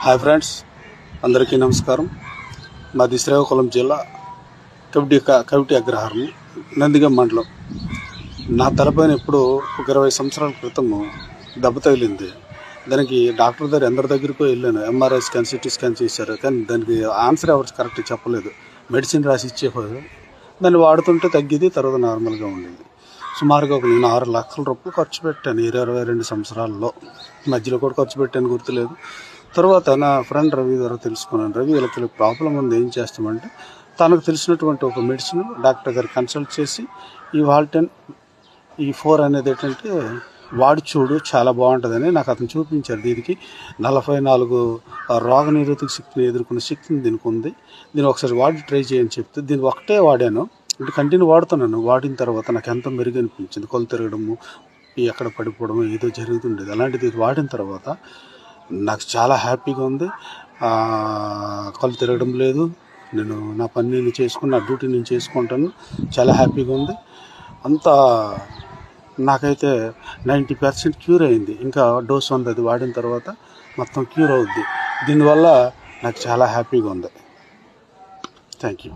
Hi friends, అందరికీ నమస్కారం. మాది శ్రీకాకుళం జిల్లా కవిటి అగ్రహారం, నందిగం మండలం. నా తలపైన ఎప్పుడు ఒక 20 సంవత్సరాల క్రితము దెబ్బ తగిలింది. దానికి డాక్టర్ దగ్గర అందరి దగ్గరకు వెళ్ళాను. ఎంఆర్ఐ స్కాన్, సిటీ స్కాన్ చేశారు, కానీ దానికి ఆన్సర్ ఎవరు కరెక్ట్ చెప్పలేదు. మెడిసిన్ రాసి ఇచ్చేవారు. దాన్ని వాడుతుంటే తగ్గిది, తర్వాత నార్మల్గా ఉండేది. సుమారుగా నేను 6 లక్షల రూపాయలు ఖర్చు పెట్టాను 22 సంవత్సరాల్లో. మధ్యలో కూడా ఖర్చు పెట్టాను, గుర్తులేదు. తర్వాత నా ఫ్రెండ్ రవి ద్వారా తెలుసుకున్నాను. రవి వీళ్ళకి ప్రాబ్లం ఉంది, ఏం చేస్తామంటే తనకు తెలిసినటువంటి ఒక మెడిసిన్ డాక్టర్ గారు కన్సల్ట్ చేసి ఈ వాల్టెన్ E4 అనేది ఏంటంటే వాడి చూడు, చాలా బాగుంటుందని నాకు అతను చూపించారు. దీనికి 44 రోగ నిరోధక శక్తిని ఎదుర్కొన్న శక్తిని దీనికి ఉంది. దీన్ని ఒకసారి వాడి ట్రై చేయని చెప్తే దీన్ని ఒకటే వాడాను, అంటే కంటిన్యూ వాడుతున్నాను. వాడిన తర్వాత నాకు ఎంతో మెరుగు అనిపించింది. కొలు తిరగడము, ఎక్కడ పడిపోవడము ఏదో జరుగుతుండేది. అలాంటిది వాడిన తర్వాత నాకు చాలా హ్యాపీగా ఉంది. కళ్ళు తిరగడం లేదు. నేను నా పని నేను చేసుకుని, నా డ్యూటీ నేను చేసుకుంటాను. చాలా హ్యాపీగా ఉంది. అంతా నాకైతే 90% క్యూర్ అయింది. ఇంకా డోస్ ఉంది, అది వాడిన తర్వాత మొత్తం క్యూర్ అవుద్ది. దీనివల్ల నాకు చాలా హ్యాపీగా ఉంది. Thank you.